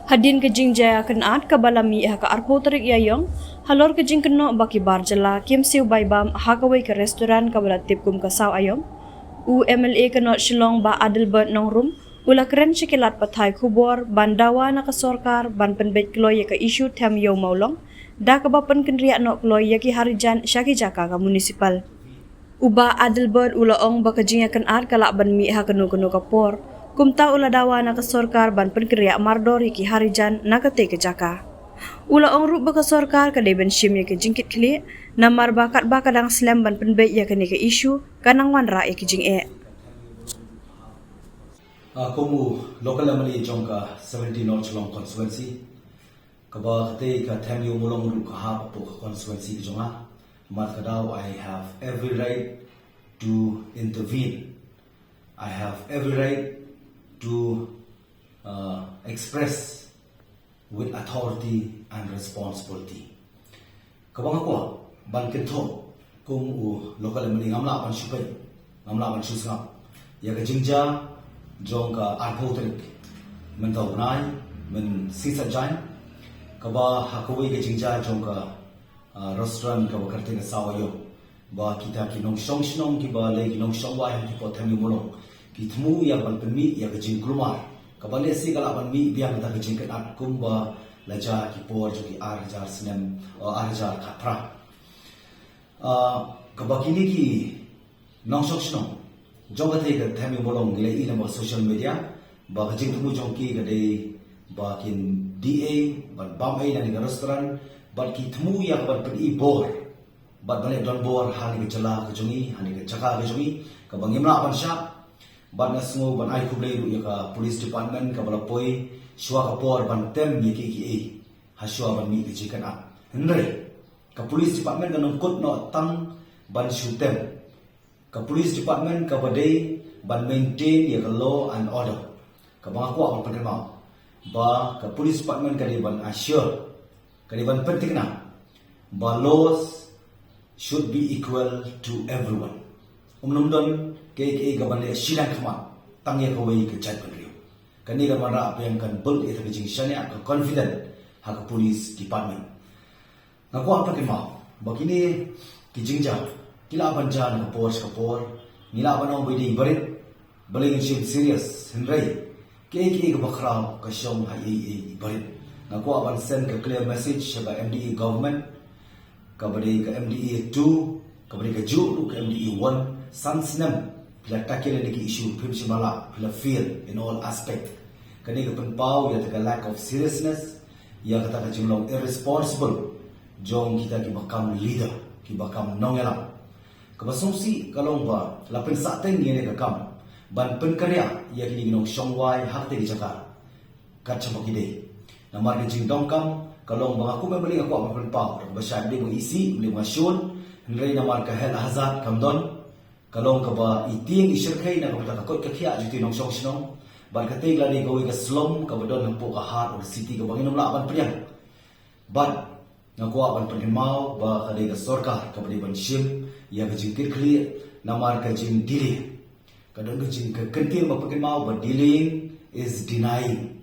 Hadin ke jing jaya kenat ke balami ha ka arpo terik yayong halor ke jing keno baki bar jela kim siu baibam ha ka wei ke restoran ka bala tip kum ka saw ayong u MLA keno Shillong ba Adelbert nongrum ula keren sikilat pathai khubor bandawa na ka sorkar ban penbet kloy ka issue them yo maulong da ka ba pen kenria no kloy ya ki harijan syaki jaka ka municipal uba Adelbert ula ong ba ka jing kenat kalak ban mi ha kenu kenu kapor kumta ula dawa na ka sorkar ban penkeriak mardori ki harijan na ka te ke jaka. Ula ong rup baka sorkar ka deben shim ya ke jingkit kli na mar bakat bakadang slam ban penbet ya ke ni ke isu kanang wan ra ya ke jing e. Komu local amali jongka 70 North Long constituency kaba te ka thanyu mulong ru ka ha po constituency jonga mat kadau I have every right to intervene. I have every right to express with authority and responsibility. Kabang ako ban kento kung local mali ngamla ban supay ngamla ban susngap ya ka jingja jong ka arpotrik men taw nai men sisa jain kaba hakawai ka jingja jong ka restaurant ka bakarte ka sawayo ba kita kinong song ki ba le kinong songwai ki po thami molong kitmu ya ban pemi ya kajing klumar kabale si kala ban mi biang ta kajing kat kumba laja ki por jo ki arjar sinem arjar khapra kabakini ki nongsok sno jonga te ka thami bolong le ina ba social media ba kajing tumu jong ki gade ba kin DA ban bam ai na ni restaurant ba ki tmu ya ban peni bor ba bale don bor hani ke jala ke jongi hani ke chaka ke jongi kabangimla ban sha ban nasngo ban ai kublei ru ya police department ka bala poi shwa ka por ban tem mi ki e ha shwa ban mi ki kan a henre ka police department ka nong kut no tang ban shutem ka police department ka badai ban maintain ya ka law and order ka bang ko ban pen ma ba ka police department ka di ban assure ka di ban penting na ba laws should be equal to everyone don ke gaban le silang khama tangye ko wei ke chat brio kani ga mara apeng kan bul e thang jing shane ka confident ha ka police department na ko apa ke ma bakini ki jingja kila banja na post ka por nila banong bidi barit baling shim serious henrai ke ga bakhra ka shom ha e barit na ko aban send ka clear message ba MDE government ka bari ka MDE 2 ka bari ka ju ka MDE 1 sansnam pila tackle ni issue pimsi mala pila feel in all aspect kani ka penpau ya ka lack of seriousness ya kata ka jumlong irresponsible jong kita ki bakam leader ki bakam nongela ka basungsi kalong ba lapin sa teng ni ka kam ban penkarya ya ki nong shongwai hakte ki jaka ka chamaki de namar ni jing dongkam kalong ba aku membeli aku apa penpau ba sha de mo isi le ma shon ngai namar ka hel hazat kamdon kalong ka ba iting isir khay na ka takot ka khia juti nong song sinong ban ka tegla ni gawi ka slum ka badon ng po ka heart or city ka bangin laban priang ban na ko ban pagin mau ba ka ka sorkar ka bari ban shim ya ka jingkir kli na mar ka jing dili ka don ka jing ka kentil ba pagin mau ba dealing is denying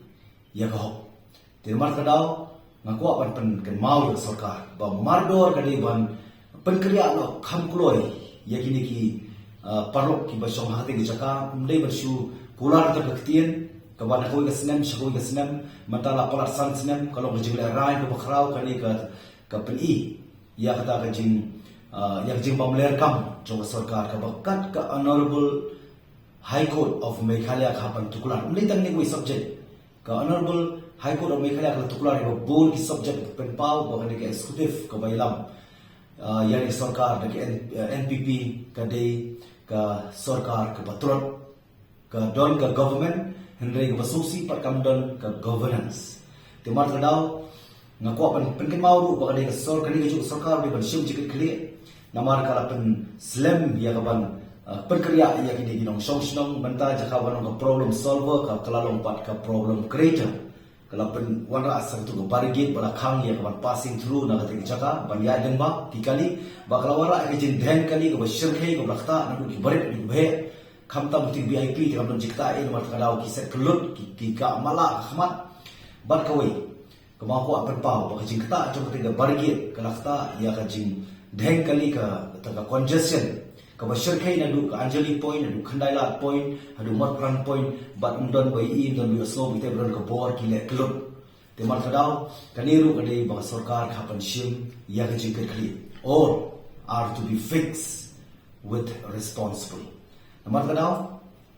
ya ka hop te mar ka daw na ko ban pagin mau ya sorkar ba mardor ka di ban penkriya no kham kloi ya kini ki parok ki basong hati ki jaka mdai basu pular ta kaktien ka bana ko ga sinem shako ga sinem matala polar san sinem kalau jingla rai ko bakrau kani ka peni ya kata ka jing ya jing pamler kam jong sarkar ka bakat ka honorable high court of Meghalaya ka pan tukular mdai tang ni ko subject ka honorable high court of Meghalaya ka tukular ko bol ki subject pen pau ba kani ka executive ka bailam yani sarkar ke NPP ka dei ka sarkar ka patrot ka don ka government henry ka basusi pat kam don ka governance timar daw nga ko pan penkin mauru ba ka sarkar ni ka sarkar ni ban sim jikit kli namar ka pen slam ya ka ban perkriya ya kini ginong song banta jaka banong ka problem solver ka kalalong pat ka problem creator kalapan wana asal tu barigit bala khang ya kaban passing through na kati jaka ban ya den ba tikali ba kalawara ke jin dhen kali ko shirkhe ko lakta na ku barit ni bhe khamta muti VIP ti kam jikta e mar kalaw ki set kulut ki ka mala khmat bat kawai kama ko apan pau ba jing kata jong ketiga bargit kalakta ya ka jing dheng kali ka ta congestion ka ba shirkai na du ka anjali point na du khandailat point adu matpran point bat undon bai in don bi slow bi te bron ka bor ki le klot te mal kadau kaniru ka dei ba sarkar ka pan shim ya ka jing kali all are to be fixed with responsible namal kadau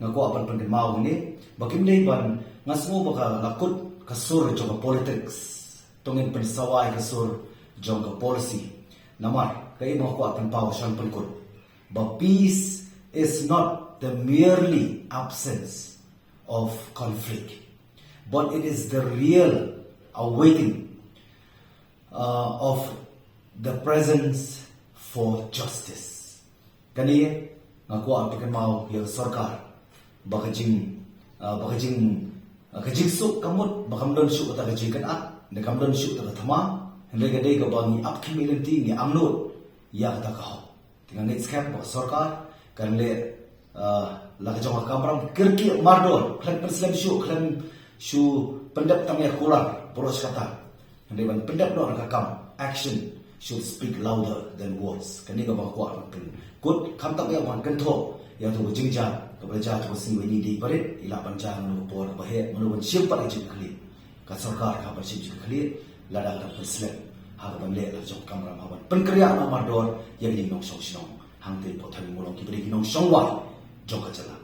ngako apan pan mau ni bakim dei ban ngasmo baka lakut kasur jong politics tongin pensawai kasur jong policy namar kai mo ko apan pau shan pankut but peace is not the merely absence of conflict but it is the real awakening of the presence for justice kani ngako apan mau yang sarkar bakajing kajing suk kamut bakam don suk ta kajing kan at ne kam don suk ta thama hende ga dei ga bangi up community ni amnot ya ta ka ho tinga ne scam ba sarkar kan le la ka jong kamram kirki mardor klan preslam shu pendap tamya kular poros kata hende ban pendap no ka kam action should speak louder than words kan ni ga ba kwa kan good kam tak ya wan kan tho ya tu jingja ka ba ja tu sin ni di parit ila panjang no por ba he manu ban sim pa ji khali ka sarkar ka ba sim ji khali lada da preslam ha ban le la jong kamram ha ban pen kriya na mardor ya ni nong song sinong hang te po thami molong ki bre ki nong song wa jong ka chala